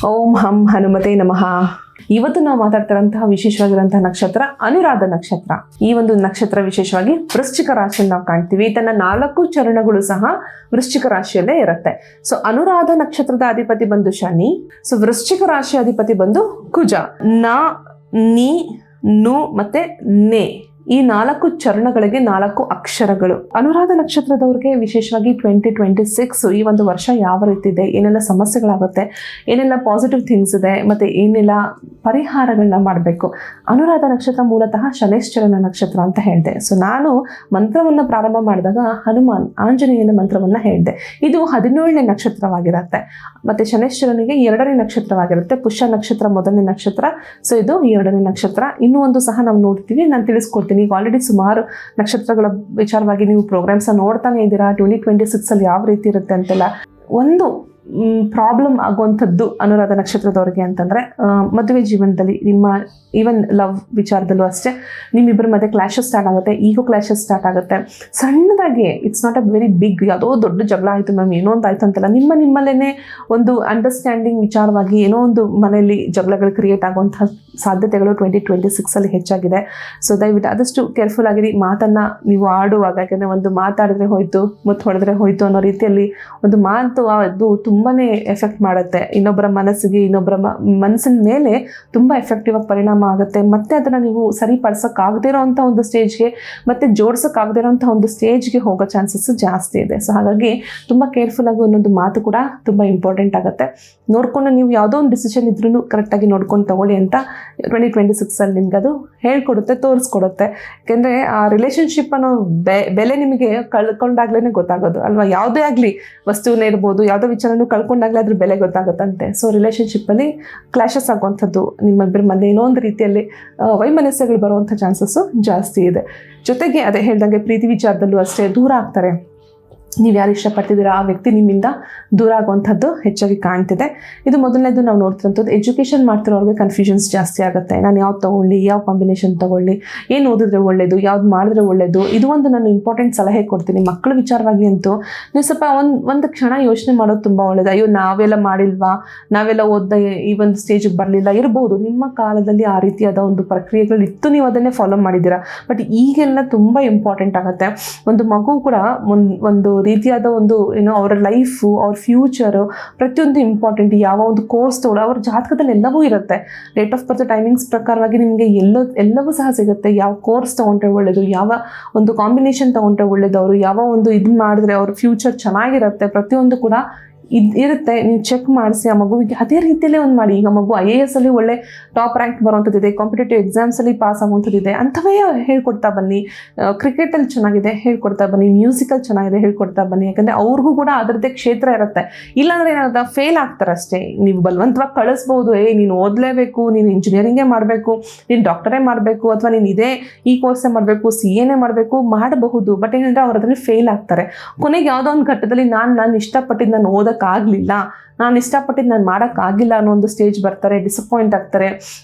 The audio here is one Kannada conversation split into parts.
ಓಂ ಹಂ ಹನುಮತೆ ನಮಃ. ಇವತ್ತು ನಾವು ಮಾತಾಡ್ತಿರೋಂತಹ ವಿಶೇಷವಾಗಿರುವಂತಹ ನಕ್ಷತ್ರ ಅನುರಾಧ ನಕ್ಷತ್ರ. ಈ ಒಂದು ನಕ್ಷತ್ರ ವಿಶೇಷವಾಗಿ ವೃಶ್ಚಿಕ ರಾಶಿಯಲ್ಲಿ ನಾವು ಕಾಣ್ತೀವಿ. ತನ್ನ 4 ಚರಣಗಳು ಸಹ ವೃಶ್ಚಿಕ ರಾಶಿಯಲ್ಲೇ ಇರುತ್ತೆ. ಸೊ ಅನುರಾಧ ನಕ್ಷತ್ರದ ಅಧಿಪತಿ ಬಂದು ಶನಿ. ಸೊ ವೃಶ್ಚಿಕ ರಾಶಿ ಅಧಿಪತಿ ಬಂದು ಕುಜ. ನ, ನಿ, ನು ಮತ್ತೆ ನೆ, ಈ 4 ಚರಣಗಳಿಗೆ 4 ಅಕ್ಷರಗಳು. ಅನುರಾಧ ನಕ್ಷತ್ರದವ್ರಿಗೆ ವಿಶೇಷವಾಗಿ 2026 ಈ ಒಂದು ವರ್ಷ ಯಾವ ರೀತಿ ಇದೆ, ಏನೆಲ್ಲ ಸಮಸ್ಯೆಗಳಾಗುತ್ತೆ, ಏನೆಲ್ಲ ಪಾಸಿಟಿವ್ ಥಿಂಗ್ಸ್ ಇದೆ, ಮತ್ತೆ ಏನೆಲ್ಲ ಪರಿಹಾರಗಳನ್ನ ಮಾಡಬೇಕು. ಅನುರಾಧ ನಕ್ಷತ್ರ ಮೂಲತಃ ಶನೈಶ್ಚರನ ನಕ್ಷತ್ರ ಅಂತ ಹೇಳಿದೆ. ಸೊ ನಾನು ಮಂತ್ರವನ್ನು ಪ್ರಾರಂಭ ಮಾಡಿದಾಗ ಹನುಮಾನ್ ಆಂಜನೇಯನ ಮಂತ್ರವನ್ನು ಹೇಳಿದೆ. ಇದು 17ನೇ ನಕ್ಷತ್ರವಾಗಿರುತ್ತೆ. ಮತ್ತೆ ಶನೈಶ್ಚರನಿಗೆ 2ನೇ ನಕ್ಷತ್ರವಾಗಿರುತ್ತೆ. ಪುಷ್ಯ ನಕ್ಷತ್ರ 1ನೇ ನಕ್ಷತ್ರ. ಸೊ ಇದು 2ನೇ ನಕ್ಷತ್ರ. ಇನ್ನೂ ಒಂದು ಸಹ ನಾವು ನೋಡ್ತೀವಿ, ನಾನು ತಿಳಿಸ್ಕೊಡ್ತೀನಿ. ಈಗ ಆಲ್ರೆಡಿ ಸುಮಾರು ನಕ್ಷತ್ರಗಳ ವಿಚಾರವಾಗಿ ನೀವು ಪ್ರೋಗ್ರಾಮ್ಸ್ ನೋಡ್ತಾನೆ ಇದ್ದೀರಾ. 2026 ಅಲ್ಲಿ ಯಾವ ರೀತಿ ಇರುತ್ತೆ ಅಂತೆಲ್ಲ. ಒಂದು ಪ್ರಾಬ್ಲಮ್ ಆಗುವಂಥದ್ದು ಅನುರಾಧ ನಕ್ಷತ್ರದವ್ರಿಗೆ ಅಂತಂದರೆ, ಮದುವೆ ಜೀವನದಲ್ಲಿ ನಿಮ್ಮ ಈವನ್ ಲವ್ ವಿಚಾರದಲ್ಲೂ ಅಷ್ಟೇ ನಿಮ್ಮಿಬ್ಬರ ಮಧ್ಯೆ ಕ್ಲಾಶಸ್ ಸ್ಟಾರ್ಟ್ ಆಗುತ್ತೆ, ಈಗೋ ಕ್ಲಾಶಸ್ ಸ್ಟಾರ್ಟ್ ಆಗುತ್ತೆ. ಸಣ್ಣದಾಗಿ, it's not a very big, ಯಾವುದೋ ದೊಡ್ಡ ಜಗಳ ಆಯಿತು ಮ್ಯಾಮ್, ಏನೋ ಒಂದು ಆಯಿತು ಅಂತಲ್ಲ, ನಿಮ್ಮಲ್ಲೇ ಒಂದು ಅಂಡರ್ಸ್ಟ್ಯಾಂಡಿಂಗ್ ವಿಚಾರವಾಗಿ ಏನೋ ಒಂದು ಮನೆಯಲ್ಲಿ ಜಗಳಗಳು ಕ್ರಿಯೇಟ್ ಆಗುವಂಥ ಸಾಧ್ಯತೆಗಳು 2026 ಅಲ್ಲಿ ಹೆಚ್ಚಾಗಿದೆ. ಸೊ ದಯವಿಟ್ಟು ಆದಷ್ಟು ಕೇರ್ಫುಲ್ ಆಗಿರಿ ಮಾತನ್ನು ನೀವು ಆಡುವಾಗ. ಯಾಕೆಂದರೆ ಒಂದು ಮಾತಾಡಿದ್ರೆ ಹೋಯ್ತು, ಮತ್ತು ಹೊಡೆದ್ರೆ ಹೋಯ್ತು ಅನ್ನೋ ರೀತಿಯಲ್ಲಿ ಒಂದು ಮಾತು ಅದು ತುಂಬಾ ಎಫೆಕ್ಟ್ ಮಾಡುತ್ತೆ. ಇನ್ನೊಬ್ಬರ ಮನಸ್ಸಿಗೆ, ಇನ್ನೊಬ್ಬರ ಮನಸ್ಸಿನ ಮೇಲೆ ತುಂಬ ಎಫೆಕ್ಟಿವ್ ಆಗಿ ಪರಿಣಾಮ ಆಗುತ್ತೆ. ಮತ್ತೆ ಅದನ್ನು ನೀವು ಸರಿಪಡಿಸೋಕ್ಕಾಗದೇ ಇರೋವಂಥ ಒಂದು ಸ್ಟೇಜ್ಗೆ, ಮತ್ತೆ ಜೋಡಿಸೋಕ್ಕಾಗದೇ ಇರೋವಂಥ ಒಂದು ಸ್ಟೇಜ್ಗೆ ಹೋಗೋ ಚಾನ್ಸಸ್ ಜಾಸ್ತಿ ಇದೆ. ಸೊ ಹಾಗಾಗಿ ತುಂಬ ಕೇರ್ಫುಲ್ಲಾಗಿ ಒಂದೊಂದು ಮಾತು ಕೂಡ ತುಂಬ ಇಂಪಾರ್ಟೆಂಟ್ ಆಗುತ್ತೆ. ನೋಡ್ಕೊಂಡು ನೀವು ಯಾವುದೋ ಒಂದು ಡಿಸಿಷನ್ ಇದ್ರೂ ಕರೆಕ್ಟಾಗಿ ನೋಡ್ಕೊಂಡು ತಗೊಳ್ಳಿ ಅಂತ 2026 ಅಲ್ಲಿ ನಿಮ್ಗೆ ಅದು ಹೇಳ್ಕೊಡುತ್ತೆ, ತೋರಿಸ್ಕೊಡುತ್ತೆ. ಯಾಕೆಂದರೆ ಆ ರಿಲೇಷನ್ಶಿಪ್ ಅನ್ನೋ ಬೆಲೆ ನಿಮಗೆ ಕಳ್ಕೊಂಡಾಗ್ಲೇ ಗೊತ್ತಾಗೋದು ಅಲ್ವಾ. ಯಾವುದೇ ಆಗಲಿ, ವಸ್ತುವೇ ಇರ್ಬೋದು, ಯಾವುದೋ ವಿಚಾರನೂ ಕಳ್ಕೊಂಡಾಗಲೇ ಅದ್ರ ಬೆಲೆ ಗೊತ್ತಾಗುತ್ತಂತೆ. ಸೊ ರಿಲೇಷನ್ಶಿಪ್ಪಲ್ಲಿ ಕ್ಲಾಶಸ್ ಆಗುವಂಥದ್ದು, ನಿಮ್ಮಿಬ್ಬರ ಮಧ್ಯೆ ಏನೋ ಒಂದು ರೀತಿಯಲ್ಲಿ ವೈಮನಸ್ಯಗಳು ಬರುವಂಥ ಚಾನ್ಸಸ್ಸು ಜಾಸ್ತಿ ಇದೆ. ಜೊತೆಗೆ ಅದೇ ಹೇಳ್ದಂಗೆ ಪ್ರೀತಿ ವಿಚಾರದಲ್ಲೂ ಅಷ್ಟೇ ದೂರ ಆಗ್ತಾರೆ. ನೀವು ಯಾರು ಇಷ್ಟಪಡ್ತಿದ್ದೀರಾ ಆ ವ್ಯಕ್ತಿ ನಿಮ್ಮಿಂದ ದೂರ ಆಗುವಂಥದ್ದು ಹೆಚ್ಚಾಗಿ ಕಾಣ್ತಿದೆ. ಇದು ಮೊದಲನೇದು ನಾವು ನೋಡ್ತಿರೋಂಥದ್ದು. ಎಜುಕೇಷನ್ ಮಾಡ್ತಿರೋರಿಗೆ ಕನ್ಫ್ಯೂಷನ್ಸ್ ಜಾಸ್ತಿ ಆಗುತ್ತೆ. ನಾನು ಯಾವ್ದು ತೊಗೊಳ್ಳಿ, ಯಾವ ಕಾಂಬಿನೇಷನ್ ತೊಗೊಳ್ಳಿ, ಏನು ಓದಿದ್ರೆ ಒಳ್ಳೆಯದು, ಯಾವ್ದು ಮಾಡಿದ್ರೆ ಒಳ್ಳೆಯದು, ಇದು ಒಂದು ನಾನು ಇಂಪಾರ್ಟೆಂಟ್ ಸಲಹೆ ಕೊಡ್ತೀನಿ. ಮಕ್ಕಳ ವಿಚಾರವಾಗಿ ಅಂತೂ ನೀವು ಸ್ವಲ್ಪ ಒಂದು ಕ್ಷಣ ಯೋಚನೆ ಮಾಡೋದು ತುಂಬ ಒಳ್ಳೆಯದು. ಅಯ್ಯೋ ನಾವೆಲ್ಲ ಮಾಡಿಲ್ವಾ, ನಾವೆಲ್ಲ ಓದ್ದ ಈ ಒಂದು ಸ್ಟೇಜಿಗೆ ಬರಲಿಲ್ಲ ಇರ್ಬೋದು. ನಿಮ್ಮ ಕಾಲದಲ್ಲಿ ಆ ರೀತಿಯಾದ ಒಂದು ಪ್ರಕ್ರಿಯೆಗಳಿತ್ತು, ನೀವು ಅದನ್ನೇ ಫಾಲೋ ಮಾಡಿದ್ದೀರಾ. ಬಟ್ ಈಗೆಲ್ಲ ತುಂಬ ಇಂಪಾರ್ಟೆಂಟ್ ಆಗುತ್ತೆ. ಒಂದು ಮಗು ಕೂಡ ಒಂದು ರೀತಿಯಾದ ಒಂದು ಅವರ ಲೈಫು, ಅವ್ರ ಫ್ಯೂಚರು ಪ್ರತಿಯೊಂದು ಇಂಪಾರ್ಟೆಂಟ್. ಯಾವ ಒಂದು ಕೋರ್ಸ್ ತೊಗೊಳ್ಳೋ ಅವ್ರ ಜಾತಕದಲ್ಲಿ ಎಲ್ಲವೂ ಇರುತ್ತೆ. ಡೇಟ್ ಆಫ್ ಬರ್ತ್ ಟೈಮಿಂಗ್ಸ್ ಪ್ರಕಾರವಾಗಿ ನಿಮಗೆ ಎಲ್ಲವೂ ಸಹ ಸಿಗುತ್ತೆ. ಯಾವ ಕೋರ್ಸ್ ತೊಗೊಂಡ್ರೆ ಒಳ್ಳೆಯದು, ಯಾವ ಒಂದು ಕಾಂಬಿನೇಷನ್ ತೊಗೊಂಡ್ರೆ ಒಳ್ಳೆಯದು, ಅವರು ಯಾವ ಒಂದು ಇದು ಮಾಡಿದ್ರೆ ಅವ್ರ ಫ್ಯೂಚರ್ ಚೆನ್ನಾಗಿರುತ್ತೆ, ಪ್ರತಿಯೊಂದು ಕೂಡ ಇರುತ್ತೆ. ನೀವು ಚೆಕ್ ಮಾಡಿಸಿ ಆ ಮಗುವಿಗೆ ಅದೇ ರೀತಿಯಲ್ಲೇ ಒಂದು ಮಾಡಿ. ಈಗ ಮಗು IAS ಅಲ್ಲಿ ಒಳ್ಳೆ ಟಾಪ್ ರ್ಯಾಂಕ್ ಬರುವಂಥದ್ದಿದೆ, ಕಾಂಪಿಟೇಟಿವ್ ಎಕ್ಸಾಮ್ಸಲ್ಲಿ ಪಾಸ್ ಆಗುವಂಥದ್ದಿದೆ, ಅಂಥವೇ ಹೇಳ್ಕೊಡ್ತಾ ಬನ್ನಿ. ಕ್ರಿಕೆಟಲ್ಲಿ ಚೆನ್ನಾಗಿದೆ ಹೇಳ್ಕೊಡ್ತಾ ಬನ್ನಿ, ಮ್ಯೂಸಿಕಲ್ಲಿ ಚೆನ್ನಾಗಿದೆ ಹೇಳ್ಕೊಡ್ತಾ ಬನ್ನಿ. ಯಾಕಂದರೆ ಅವ್ರಿಗೂ ಕೂಡ ಅದರದ್ದೇ ಕ್ಷೇತ್ರ ಇರುತ್ತೆ. ಇಲ್ಲಾಂದರೆ ಏನಾಗುತ್ತೆ, ಫೇಲ್ ಆಗ್ತಾರೆ ಅಷ್ಟೇ. ನೀವು ಬಲವಂತವಾಗಿ ಕಳಿಸ್ಬೋದು, ನೀನು ಓದಲೇಬೇಕು, ನೀನು ಇಂಜಿನಿಯರಿಂಗೇ ಮಾಡಬೇಕು, ನೀನು ಡಾಕ್ಟರೇ ಮಾಡಬೇಕು, ಅಥವಾ ನೀನು ಈ ಕೋರ್ಸೇ ಮಾಡಬೇಕು, CAನೇ ಮಾಡಬಹುದು. ಬಟ್ ಏನಂದರೆ ಅವ್ರು ಅದರಲ್ಲಿ ಫೇಲ್ ಆಗ್ತಾರೆ. ಕೊನೆಗೆ ಯಾವುದೋ ಒಂದು ಘಟ್ಟದಲ್ಲಿ ನಾನು ಇಷ್ಟಪಟ್ಟಿದ್ದು ನಾನು ಓದೋಕ್ಕಾಗಲಿಲ್ಲ, ನಾನು ಇಷ್ಟಪಟ್ಟಿದ್ದು ನಾನು ಮಾಡೋಕ್ಕಾಗಿಲ್ಲ ಅನ್ನೋ ಒಂದು ಸ್ಟೇಜ್ ಬರ್ತಾರೆ, ಡಿಸಪಾಯಿಂಟ್ ಆಗ್ತಾರೆ.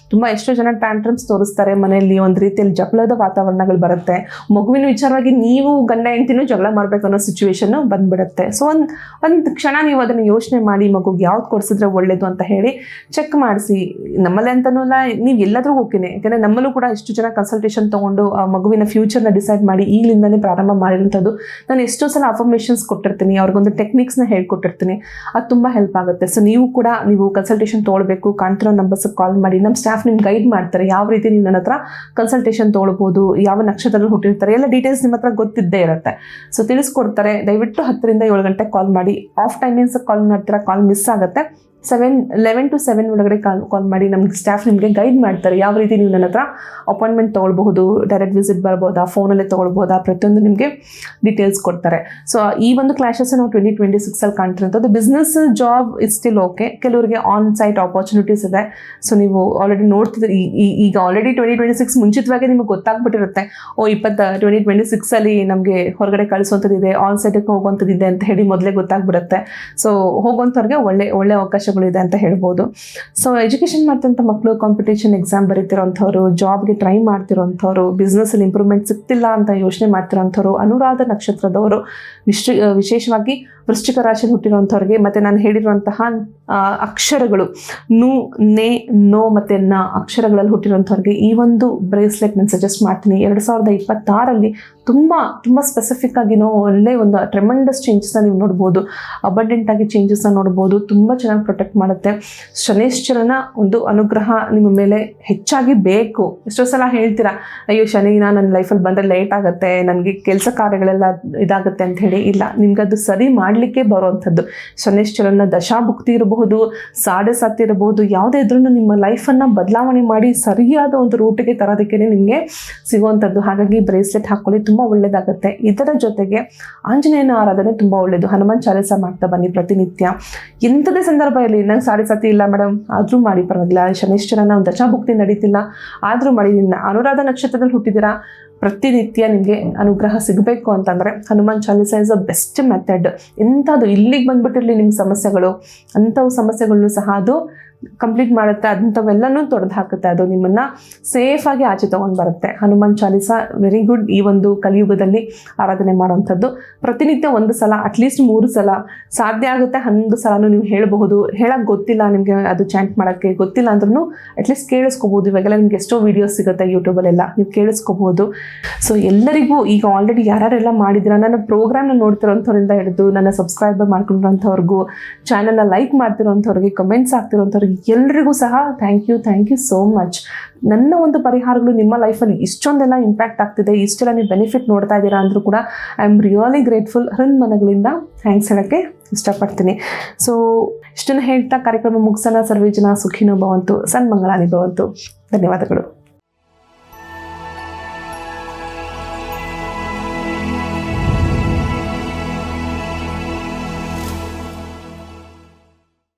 ಎಷ್ಟೋ ಜನ ಟ್ಯಾಂಟ್ರಮ್ಸ್ ತೋರಿಸ್ತಾರೆ ಮನೆಯಲ್ಲಿ, ಒಂದು ರೀತಿಯಲ್ಲಿ ಜಗಳದ ವಾತಾವರಣಗಳು ಬರುತ್ತೆ. ಮಗುವಿನ ವಿಚಾರವಾಗಿ ನೀವು ಗಂಡ ಹೆಂಡ್ತಿನೂ ಜಗಳ ಮಾಡಬೇಕು ಅನ್ನೋ ಸಿಚುವೇಶನ್ನು ಬಂದುಬಿಡುತ್ತೆ. ಸೊ ಒಂದು ಕ್ಷಣ ನೀವು ಅದನ್ನು ಯೋಚನೆ ಮಾಡಿ, ಮಗುಗೆ ಯಾವ್ದು ಕೊಡಿಸಿದ್ರೆ ಒಳ್ಳೆಯದು ಅಂತ ಹೇಳಿ ಚೆಕ್ ಮಾಡಿಸಿ. ನಮ್ಮಲ್ಲೇ ಅಂತನೂ ಅಲ್ಲ, ನೀವು ಎಲ್ಲಾದರೂ ಹೋಗ್ತೀನಿ. ಯಾಕೆಂದರೆ ನಮ್ಮಲ್ಲೂ ಕೂಡ ಎಷ್ಟು ಜನ ಕನ್ಸಲ್ಟೇಷನ್ ತೊಗೊಂಡು ಆ ಮಗುವಿನ ಫ್ಯೂಚರ್ನ ಡಿಸೈಡ್ ಮಾಡಿ ಈಗಲಿಂದನೇ ಪ್ರಾರಂಭ ಮಾಡಿರೋಂಥದ್ದು. ನಾನು ಎಷ್ಟೋ ಸಲ ಅಫರ್ಮೇಷನ್ಸ್ ಕೊಟ್ಟಿರ್ತೀನಿ, ಅವ್ರಿಗೊಂದು ಟೆಕ್ನಿಕ್ಸ್ನ ಹೇಳ್ಕೊಟ್ಟಿರ್ತೀನಿ. ಅದು ತುಂಬ ಹೆಲ್ಪ್ ಆಗುತ್ತೆ. ಸೊ ನೀವು ಕನ್ಸಲ್ಟೇಷನ್ ತೊಗೊಳ್ಬೇಕು, ಕಾಣ್ತಿರೋ ನಂಬರ್ಸ್ಗೆ ಕಾಲ್ ಮಾಡಿ. ನಮ್ಮ ಸ್ಟಾಫ್ ನಿಮ್ಗೆ ಗೈಡ್ ಮಾಡ್ತಾರೆ ಯಾವ ರೀತಿ ನೀವು ನನ್ನ ಹತ್ರ ಕನ್ಸಲ್ಟೇಷನ್ ತೊಗೊಳ್ಬೋದು, ಯಾವ ನಕ್ಷತ್ರದಲ್ಲಿ ಹುಟ್ಟಿರ್ತಾರೆ, ಎಲ್ಲ ಡೀಟೇಲ್ಸ್ ನಿಮ್ಮ ಹತ್ರ ಗೊತ್ತಿದ್ದೇ ಇರುತ್ತೆ. ಸೊ ತಿಳಿಸ್ಕೊಡ್ತಾರೆ. ದಯವಿಟ್ಟು 10 ರಿಂದ 7 ಗಂಟೆಗೆ ಕಾಲ್ ಮಾಡಿ. ಆಫ್ ಟೈಮಿಂಗ್ಸ್ ಕಾಲ್ ಮಾಡ್ತೀರಾ, ಕಾಲ್ ಮಿಸ್ ಆಗುತ್ತೆ. 11 to 7 ಒಳಗಡೆ ಕಾಲ್ ಮಾಡಿ. ನಮ್ಗೆ ಸ್ಟಾಫ್ ನಿಮಗೆ ಗೈಡ್ ಮಾಡ್ತಾರೆ ಯಾವ ರೀತಿ ನೀವು ನನ್ನ ಹತ್ರ ಅಪಾಯಿಂಟ್ಮೆಂಟ್ ತೊಗೊಳ್ಬಹುದು, ಡೈರೆಕ್ಟ್ ವಿಸಿಟ್ ಬರ್ಬೋದಾ, ಫೋನಲ್ಲೇ ತೊಗೊಳ್ಬೋದಾ, ಪ್ರತಿಯೊಂದು ನಿಮಗೆ ಡೀಟೇಲ್ಸ್ ಕೊಡ್ತಾರೆ. ಸೊ ಈ ಒಂದು ಕ್ಲಾಶಸ್ ನಾವು 2026 ಅಲ್ಲಿ ಕಾಣ್ತಿರೋಂಥದ್ದು. Business, job is still okay. ಕೆಲವರಿಗೆ ಆನ್ ಸೈಟ್ ಆಪರ್ಚುನಿಟೀಸ್ ಇದೆ. ಸೊ ನೀವು ಆಲ್ರೆಡಿ ನೋಡ್ತಿದ್ರೆ, ಈಗ ಆಲ್ರೆಡಿ 2026 ಮುಂಚಿತವಾಗಿ ನಿಮಗೆ ಗೊತ್ತಾಗ್ಬಿಟ್ಟಿರುತ್ತೆ. 2026 ಅಲ್ಲಿ ನಮಗೆ ಹೊರಗಡೆ ಕಳಿಸುವಂಥದ್ದಿದೆ, ಆನ್ ಸೈಟಿಗೆ ಹೋಗುವಂಥದ್ದಿದೆ ಅಂತ ಹೇಳಿ ಮೊದಲೇ ಗೊತ್ತಾಗ್ಬಿಡುತ್ತೆ. ಸೊ ಹೋಗುವಂಥವ್ರಿಗೆ ಒಳ್ಳೆ ಅವಕಾಶ ಅವಕಾಶಗಳಿದೆ ಅಂತ ಹೇಳ್ಬೋದು. ಸೊ ಎಜುಕೇಷನ್ ಮಾಡ್ತಿರೋಂಥ ಮಕ್ಕಳು, ಕಾಂಪಿಟೇಷನ್ ಎಕ್ಸಾಮ್ ಬರೀತಿರೋಂಥವ್ರು, ಜಾಬ್ಗೆ ಟ್ರೈ ಮಾಡ್ತಿರೋಂಥವ್ರು, ಬಿಸ್ನೆಸ್ಸಲ್ಲಿ ಇಂಪ್ರೂವ್ಮೆಂಟ್ ಸಿಗ್ತಿಲ್ಲ ಅಂತ ಯೋಚನೆ ಮಾಡ್ತಿರೋಂಥವ್ರು, ಅನುರಾಧ ನಕ್ಷತ್ರದವರು, ವಿಶೇಷವಾಗಿ ವೃಶ್ಚಿಕ ರಾಶಿಯಲ್ಲಿ ಹುಟ್ಟಿರುವಂಥವ್ರಿಗೆ, ಮತ್ತು ನಾನು ಹೇಳಿರುವಂತಹ ಅಕ್ಷರಗಳು ನು, ನೆ, ನೋ ಮತ್ತು ನ ಅಕ್ಷರಗಳಲ್ಲಿ ಹುಟ್ಟಿರುವಂಥವ್ರಿಗೆ ಈ ಒಂದು ಬ್ರೇಸ್ಲೆಟ್ ನಾನು ಸಜೆಸ್ಟ್ ಮಾಡ್ತೀನಿ. 2026 ತುಂಬ ಸ್ಪೆಸಿಫಿಕ್ ಆಗಿನೋ ಒಳ್ಳೆ ಒಂದು ಟ್ರೆಮೆಂಡಸ್ ಚೇಂಜಸ್ನ ನೀವು ನೋಡ್ಬೋದು. ಅಬಂಡೆಂಟ್ ಆಗಿ ಚೇಂಜಸ್ನ ನೋಡ್ಬೋದು. ತುಂಬ ಚೆನ್ನಾಗಿ ಪ್ರೊಟೆಕ್ಟ್ ಮಾಡುತ್ತೆ. ಶನೈಶ್ಚರನ ಒಂದು ಅನುಗ್ರಹ ನಿಮ್ಮ ಮೇಲೆ ಹೆಚ್ಚಾಗಿ ಬೇಕು. ಎಷ್ಟೋ ಸಲ ಹೇಳ್ತೀರಾ, ಅಯ್ಯೋ ಶನಿನ ನನ್ನ ಲೈಫಲ್ಲಿ ಬಂದರೆ ಲೇಟ್ ಆಗುತ್ತೆ, ನನಗೆ ಕೆಲಸ ಕಾರ್ಯಗಳೆಲ್ಲ ಇದಾಗುತ್ತೆ ಅಂತ ಹೇಳಿ. ಇಲ್ಲ, ನಿಮ್ಗೆ ಅದು ಸರಿ ಮಾಡಲಿಕ್ಕೆ ಬರುವಂಥದ್ದು. ಶನೈಶ್ಚರನ ದಶಾಭುಕ್ತಿ ಇರಬಹುದು, ಸಾಡೆ ಸಾತಿ ಇರಬಹುದು, ಯಾವುದೇ ಇದ್ರೂ ನಿಮ್ಮ ಲೈಫನ್ನು ಬದಲಾವಣೆ ಮಾಡಿ ಸರಿಯಾದ ಒಂದು ರೂಟಿಗೆ ತರೋದಕ್ಕೆ ನಿಮಗೆ ಸಿಗುವಂಥದ್ದು. ಹಾಗಾಗಿ ಬ್ರೇಸ್ಲೆಟ್ ಹಾಕ್ಕೊಳ್ಳಿ, ತುಂಬ ಒಳ್ಳೆಯದಾಗುತ್ತೆ. ಇದರ ಜೊತೆಗೆ ಆಂಜನೇಯನ ಆರಾಧನೆ ತುಂಬ ಒಳ್ಳೆಯದು. ಹನುಮಾನ್ ಚಾಲಿಸ ಮಾಡ್ತಾ ಬನ್ನಿ ಪ್ರತಿನಿತ್ಯ. ಎಂಥದೇ ಸಂದರ್ಭ ಇರಲಿ, ನಂಗೆ ಸಾಡೆ ಸಾತಿ ಇಲ್ಲ ಮೇಡಮ್ ಆದರೂ ಮಾಡಿ ಪರವಾಗಿಲ್ಲ, ಶನೈಶ್ಚರನ ಒಂದು ದಶಾಭುಕ್ತಿ ನಡೀತಿಲ್ಲ ಆದರೂ ಮಾಡಿ. ಅನುರಾಧ ನಕ್ಷತ್ರದಲ್ಲಿ ಹುಟ್ಟಿದ್ದೀರಾ, ಪ್ರತಿನಿತ್ಯ ನಿಮಗೆ ಅನುಗ್ರಹ ಸಿಗಬೇಕು ಅಂತಂದರೆ Hanuman Chalisa is a best method. ಎಂಥದ್ದು ಇಲ್ಲಿಗೆ ಬಂದುಬಿಟ್ಟಿರಲಿ ನಿಮ್ಮ ಸಮಸ್ಯೆಗಳು, ಅಂಥವು ಸಮಸ್ಯೆಗಳನ್ನು ಸಹ ಅದು ಕಂಪ್ಲೀಟ್ ಮಾಡುತ್ತೆ. ಅಂಥವೆಲ್ಲನೂ ತೊಡೆದು ಹಾಕುತ್ತೆ. ಅದು ನಿಮ್ಮನ್ನು ಸೇಫಾಗಿ ಆಚೆ ತೊಗೊಂಡು ಬರುತ್ತೆ. Hanuman Chalisa very good. ಈ ಒಂದು ಕಲಿಯುಗದಲ್ಲಿ ಆರಾಧನೆ ಮಾಡುವಂಥದ್ದು ಪ್ರತಿನಿತ್ಯ 1 ಸಲ, ಅಟ್ಲೀಸ್ಟ್ 3 ಸಲ ಸಾಧ್ಯ ಆಗುತ್ತೆ. 11 ಸಲನೂ ನೀವು ಹೇಳಬಹುದು. ಹೇಳಕ್ಕೆ ಗೊತ್ತಿಲ್ಲ ನಿಮಗೆ, ಅದು ಚಾಂಟ್ ಮಾಡೋಕ್ಕೆ ಗೊತ್ತಿಲ್ಲ ಅಂದ್ರೂ ಅಟ್ಲೀಸ್ಟ್ ಕೇಳಿಸ್ಕೋಬೋದು. ಇವಾಗೆಲ್ಲ ನಿಮ್ಗೆ ಎಷ್ಟೋ ವೀಡಿಯೋಸ್ ಸಿಗುತ್ತೆ ಯೂಟ್ಯೂಬಲ್ಲೆಲ್ಲ, ನೀವು ಕೇಳಿಸ್ಕೋಬೋದು. ಸೊ ಎಲ್ಲರಿಗೂ ಈಗ ಆಲ್ರೆಡಿ ಯಾರ್ಯಾರೆಲ್ಲ ಮಾಡಿದ್ದೀರಾ, ನನ್ನ ಪ್ರೋಗ್ರಾಮ್ನ ನೋಡ್ತಿರೋಂಥವ್ರಿಂದ ಹಿಡಿದು ನನ್ನ ಸಬ್ಸ್ಕ್ರೈಬರ್ ಮಾಡ್ಕೊಂಡಿರೋಂಥವ್ರಿಗೂ, ಚಾನಲ್ನ ಲೈಕ್ ಮಾಡ್ತಿರೋಂಥವ್ರಿಗೆ, ಕಮೆಂಟ್ಸ್ ಆಗ್ತಿರೋಂಥವ್ರಿಗೆ ಎಲ್ರಿಗೂ ಸಹ ಥ್ಯಾಂಕ್ ಯು ಸೋ ಮಚ್. ನನ್ನ ಒಂದು ಪರಿಹಾರಗಳು ನಿಮ್ಮ ಲೈಫಲ್ಲಿ ಇಷ್ಟೊಂದೆಲ್ಲ ಇಂಪ್ಯಾಕ್ಟ್ ಆಗ್ತಿದೆ, ಇಷ್ಟೆಲ್ಲ ನೀವು ಬೆನಿಫಿಟ್ ನೋಡ್ತಾ ಇದ್ದೀರಾ ಅಂದರೂ ಕೂಡ ಐ ಆಮ್ ರಿಯಲಿ ಗ್ರೇಟ್ಫುಲ್. ಮನಗಳಿಂದ ಥ್ಯಾಂಕ್ಸ್ ಹೇಳೋಕ್ಕೆ ಇಷ್ಟಪಡ್ತೀನಿ. ಸೊ ಇಷ್ಟನ್ನು ಹೇಳ್ತಾ ಕಾರ್ಯಕ್ರಮ ಮುಗಿಸೋಣ. ಸರ್ವೇ ಜನ ಸುಖಿನೋ ಭವಂತು, ಸನ್ಮಂಗಳಾನಿ ಭವಂತು. ಧನ್ಯವಾದಗಳು.